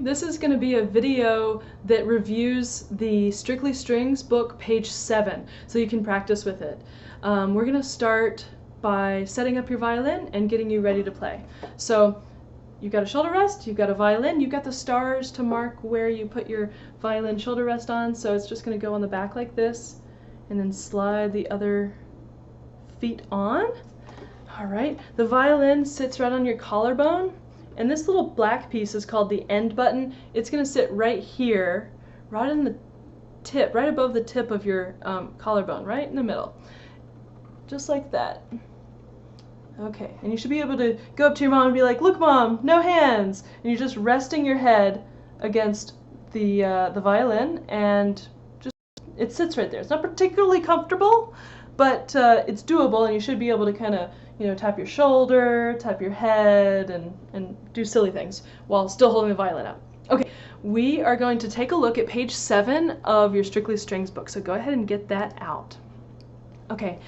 This is going to be a video that reviews the Strictly Strings book, page 7, so you can practice with it. We're going to start by setting up your violin and getting you ready to play. So you've got a shoulder rest, you've got a violin, you've got the stars to mark where you put your violin shoulder rest on, so it's just going to go on the back like this, and then slide the other feet on. Alright, the violin sits right on your collarbone. And this little black piece is called the end button. It's going to sit right here, right in the tip, right above the tip of your collarbone, right in the middle. Just like that. Okay, and you should be able to go up to your mom and be like, "Look, Mom, no hands!" And you're just resting your head against the violin, and just it sits right there. It's not particularly comfortable, but it's doable, and you should be able to kind of, you know, tap your shoulder, tap your head, and do silly things while still holding the violin up. Okay, we are going to take a look at page 7 of your Strictly Strings book, so go ahead and get that out. Okay,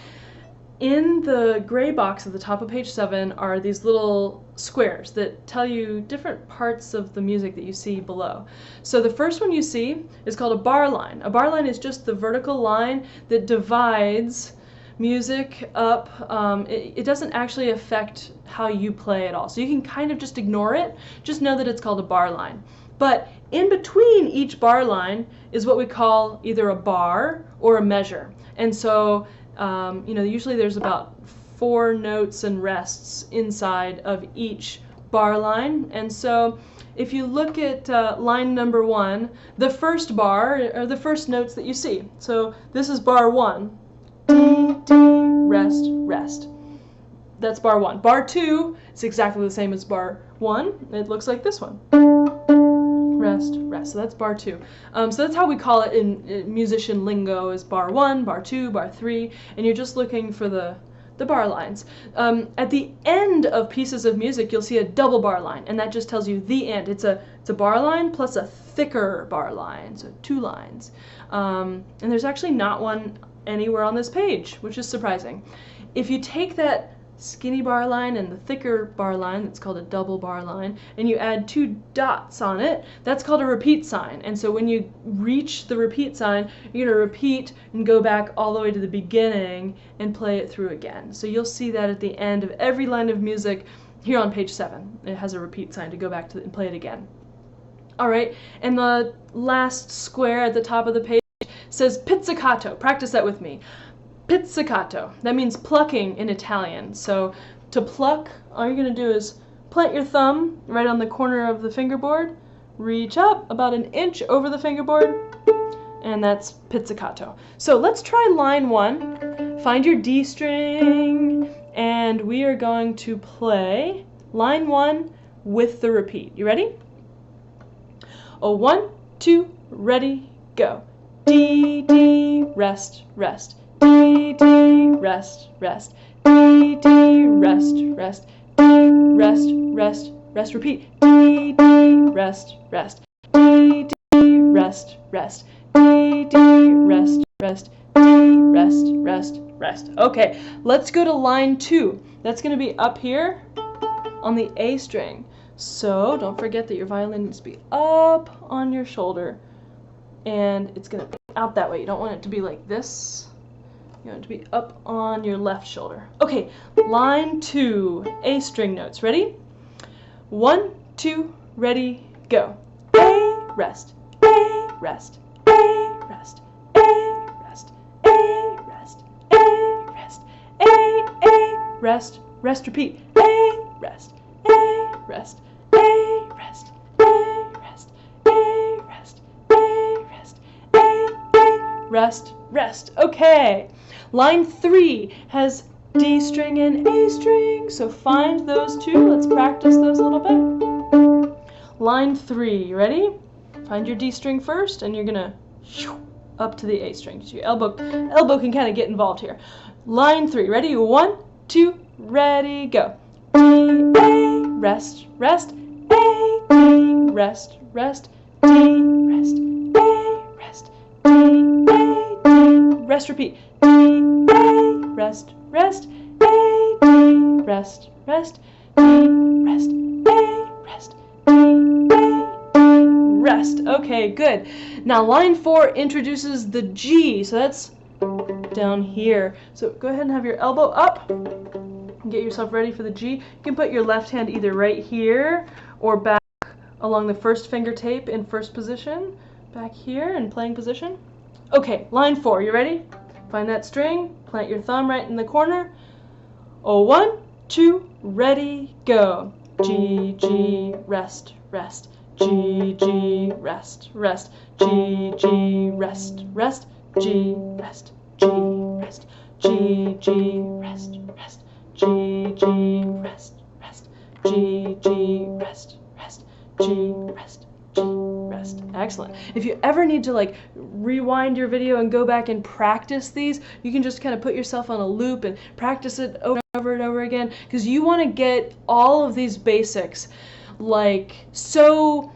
in the gray box at the top of page 7 are these little squares that tell you different parts of the music that you see below. So the first one you see is called a bar line. A bar line is just the vertical line that divides music up. It doesn't actually affect how you play at all, so you can kind of just ignore it. Just know that it's called a bar line. But in between each bar line is what we call either a bar or a measure. And so you know, usually there's about 4 notes and rests inside of each bar line. And so if you look at line number 1, the first bar are the first notes that you see. So this is bar 1. D, D, rest, rest. That's bar 1. Bar 2 is exactly the same as bar 1. It looks like this one. Rest, rest. So that's bar 2. So that's how we call it in musician lingo, is bar 1, bar 2, bar 3, and you're just looking for the bar lines. At the end of pieces of music, you'll see a double bar line, and that just tells you the end. It's a bar line plus a thicker bar line, so 2 lines. And there's actually not one anywhere on this page, which is surprising. If you take that skinny bar line and the thicker bar line, that's called a double bar line, and you add 2 dots on it, that's called a repeat sign. And so when you reach the repeat sign, you're going to repeat and go back all the way to the beginning and play it through again. So you'll see that at the end of every line of music here on page 7. It has a repeat sign to go back to and play it again. Alright, and the last square at the top of the page says pizzicato. Practice that with me. Pizzicato. That means plucking in Italian. So to pluck, all you're going to do is plant your thumb right on the corner of the fingerboard, reach up about 1 inch over the fingerboard, and that's pizzicato. So let's try line 1. Find your D string, and we are going to play line 1 with the repeat. You ready? 1, 2, ready, go. D, D, rest, rest. D, D, rest, rest. D, D, rest, rest. D, rest, rest, rest. Repeat. D, D, rest, rest. D, D, rest, rest. D, D, rest, rest. D, rest, rest, rest. Okay, let's go to line 2. That's going to be up here on the A string. So don't forget that your violin needs to be up on your shoulder, and it's going to be out that way. You don't want it to be like this. You want it to be up on your left shoulder. Okay, line 2, A string notes. Ready? 1, 2, ready, go. A, rest, A, rest, A, rest, A, rest, A, rest, A, rest, A, rest, rest, repeat. A, rest, A, rest, A, rest, A, rest, A, rest, A, rest, A, rest, rest. Okay. Line 3 has D string and A string, so find those 2. Let's practice those a little bit. Line 3, you ready? Find your D string first, and you're gonna up to the A string. So your elbow can kind of get involved here. Line 3, ready? 1, 2, ready, go. D, A, rest, rest. A, D, rest, rest. D, rest, A, rest. D, A, D, rest, repeat. D, A, rest, rest. A, D, rest, rest. D, rest, A, rest. D, A, D, rest. Okay, good. Now line 4 introduces the G, so that's down here. So go ahead and have your elbow up. Get yourself ready for the G. You can put your left hand either right here or back along the first finger tape in first position, back here in playing position. Okay, line 4, you ready? Find that string, plant your thumb right in the corner. Oh, 1, 2, ready, go. G, G, rest, rest. G, G, rest, rest. G, G, rest, rest. G, rest, G, rest. G, G, rest, rest. G, G, rest, rest. G, G, rest, rest. G, rest, G, rest. Excellent. If you ever need to like rewind your video and go back and practice these, you can just kind of put yourself on a loop and practice it over and over again, because you want to get all of these basics like so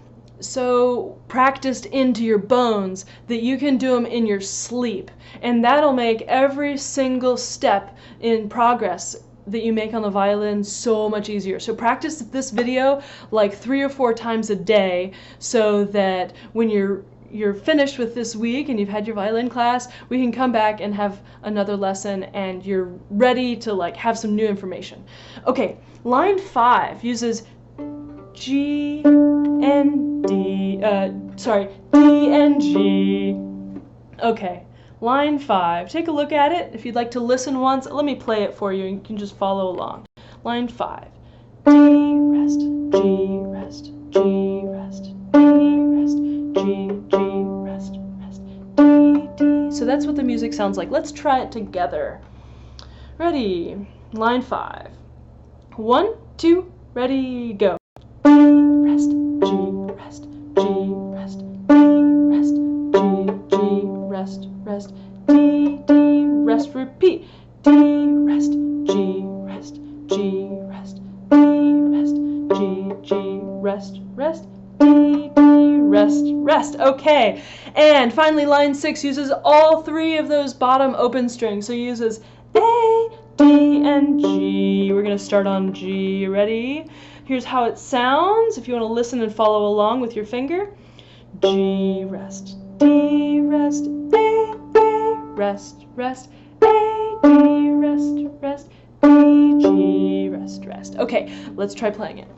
practiced into your bones that you can do them in your sleep, and that'll make every single step in progress that you make on the violin so much easier. So practice this video like 3 or 4 times a day, so that when you're finished with this week and you've had your violin class, we can come back and have another lesson and you're ready to like have some new information. Okay, line 5 uses G and D, D and G. Okay. Line 5, take a look at it. If you'd like to listen once, let me play it for you and you can just follow along. Line 5, D, rest, G, rest, G, rest, D, rest, G, G, rest, rest, D, D. So that's what the music sounds like. Let's try it together. Ready? Line 5. 1, 2, ready, go. D, rest, G, rest, G, rest, D, rest, G, G, rest, rest, D, D, rest, repeat. D, rest, G, rest, G, rest, D, rest, G, G, rest, rest, D, D, rest, rest. Okay, and finally line 6 uses all 3 of those bottom open strings. So it uses A, D, and G. We're going to start on G. Ready? Here's how it sounds if you want to listen and follow along with your finger. G, rest, D, rest, A, A, rest, rest, A, D, rest, rest, D, G, rest, rest. Okay, let's try playing it.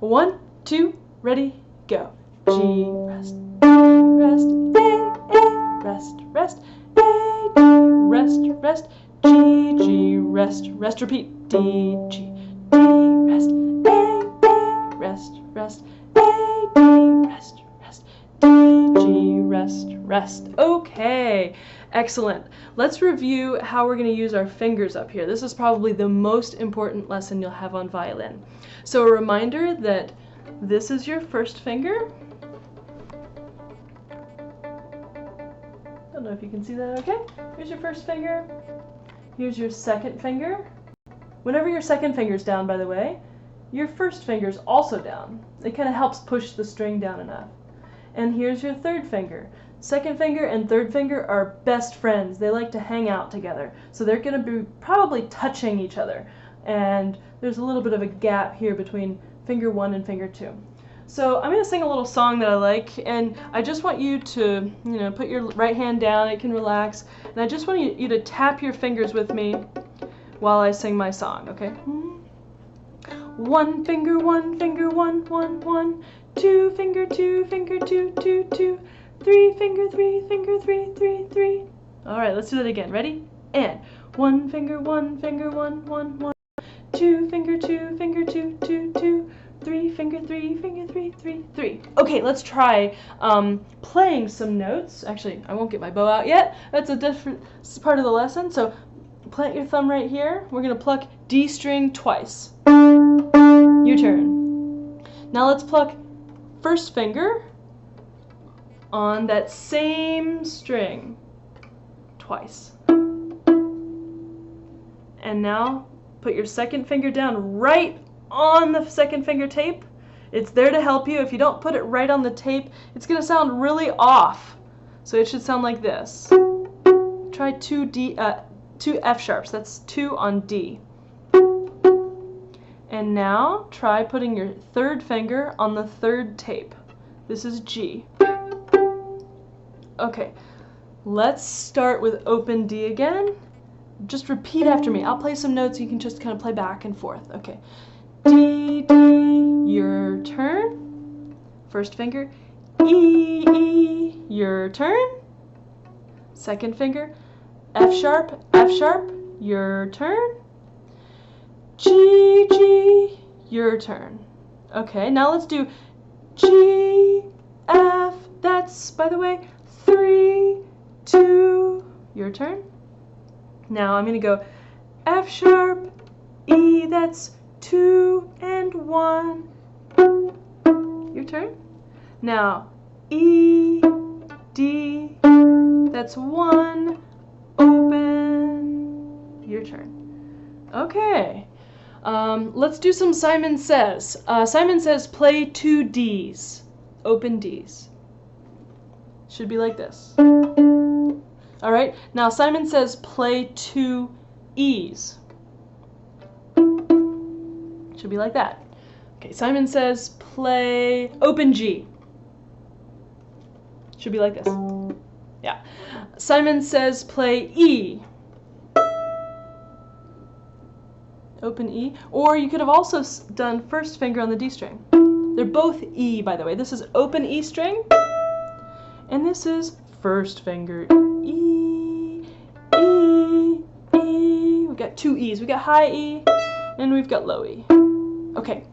1, 2, ready, go. G, rest, D, rest, A, rest, rest, A, D, rest, rest, G, G, rest, rest, repeat. D, G, D, rest, A, rest, rest, A, D, rest, rest, D, G, rest, rest. Okay, excellent. Let's review how we're going to use our fingers up here. This is probably the most important lesson you'll have on violin. So a reminder that this is your first finger. Don't know if you can see that okay. Here's your first finger. Here's your second finger. Whenever your second finger's down, by the way, your first finger's also down. It kind of helps push the string down enough. And here's your third finger. Second finger and third finger are best friends. They like to hang out together. So they're going to be probably touching each other. And there's a little bit of a gap here between finger 1 and finger 2. So I'm going to sing a little song that I like, and I just want you to, put your right hand down. It can relax. And I just want you to tap your fingers with me while I sing my song, okay? 1 finger, 1 finger, 1, 1, 1. 2 finger, 2 finger, 2, 2, 2. 3 finger, 3 finger, 3, 3, 3. All right, let's do that again. Ready? And 1 finger, 1 finger, 1, 1, 1. 2 finger, 2 finger, 2, 2, 2. 3 finger, 3 finger, 3, 3, 3. Okay, let's try playing some notes. Actually, I won't get my bow out yet. That's a different part of the lesson. So plant your thumb right here. We're going to pluck D string twice. Your turn. Now let's pluck first finger on that same string twice. And now put your second finger down right on the second finger tape. It's there to help you. If you don't put it right on the tape, it's going to sound really off. So it should sound like this. Try 2 F sharps. That's 2 on D. And now try putting your third finger on the third tape. This is G. Okay, let's start with open D again. Just repeat after me. I'll play some notes, you can just kind of play back and forth. Okay. D, D, your turn. First finger. E, E, your turn. Second finger. F sharp, your turn. G, G, your turn. Okay, now let's do G, F, that's, by the way, 3, 2, your turn. Now I'm going to go F sharp, E, that's 2 and 1, your turn. Now E, D, that's 1, open, your turn. Okay, let's do some Simon Says. Simon Says play 2 Ds, open Ds. Should be like this. All right, now Simon Says play 2 E's. Should be like that. Okay, Simon Says play open G. Should be like this. Yeah. Simon Says play E. Open E. Or you could have also done first finger on the D string. They're both E, by the way. This is open E string, and this is first finger E, E, E. We've got 2 E's. We've got high E, and we've got low E. Okay.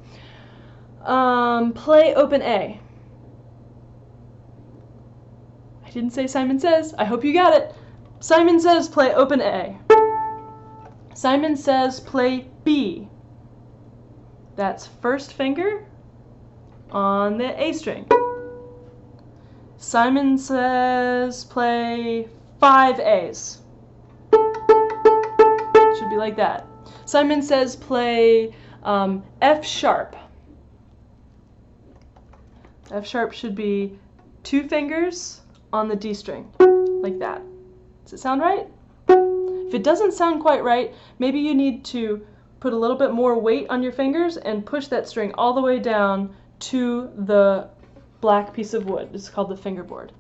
Play open A. I didn't say Simon Says. I hope you got it. Simon Says play open A. Simon Says play B. That's first finger on the A string. Simon Says play 5 A's. Should be like that. Simon Says play F sharp. F sharp should be 2 fingers on the D string, like that. Does it sound right? If it doesn't sound quite right, maybe you need to put a little bit more weight on your fingers and push that string all the way down to the black piece of wood. It's called the fingerboard.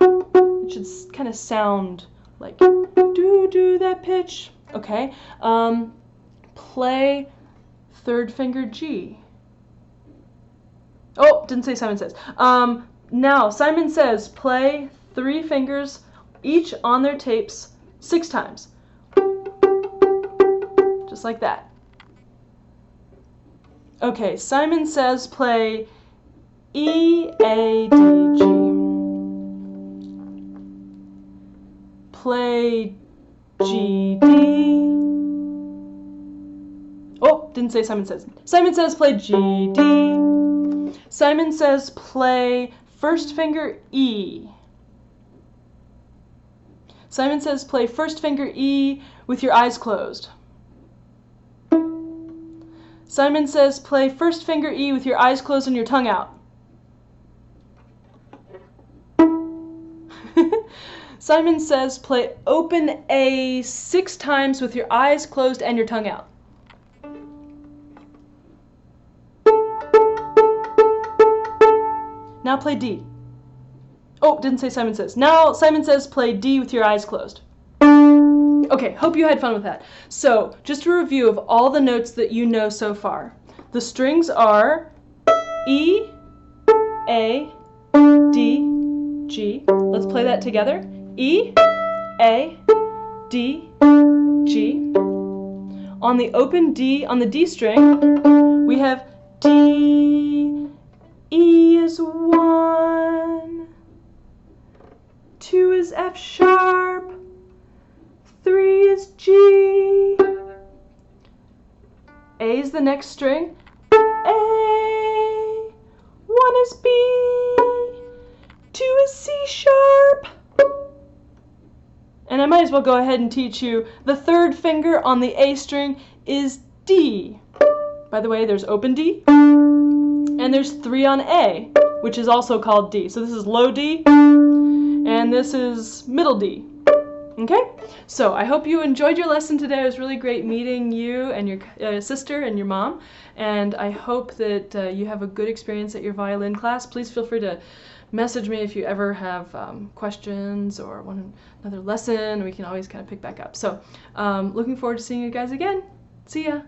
It should kind of sound like do that pitch. Okay. Play third finger G. Oh, didn't say Simon Says. Now Simon Says play 3 fingers each on their tapes 6 times. Just like that. Okay, Simon Says play E, A, D, G. Play G, D. Oh, didn't say Simon Says. Simon Says play G, D. Simon Says play first finger E. Simon Says play first finger E with your eyes closed. Simon Says play first finger E with your eyes closed and your tongue out. Simon Says play open A 6 times with your eyes closed and your tongue out. Now play D. Oh, didn't say Simon Says. Now Simon Says play D with your eyes closed. Okay, hope you had fun with that. So, just a review of all the notes that you know so far. The strings are E, A, D, G. Let's play that together. E, A, D, G. On the open D, on the D string, we have D, E is 1, 2 is F sharp, 3 is G, A is the next string, A, 1 is B, 2 is C sharp, and I might as well go ahead and teach you the third finger on the A string is D. By the way, there's open D, and there's 3 on A, which is also called D. So this is low D, and this is middle D. Okay, so I hope you enjoyed your lesson today. It was really great meeting you and your sister and your mom, and I hope that you have a good experience at your violin class. Please feel free to message me if you ever have questions or want another lesson. We can always kind of pick back up. So looking forward to seeing you guys again. See ya.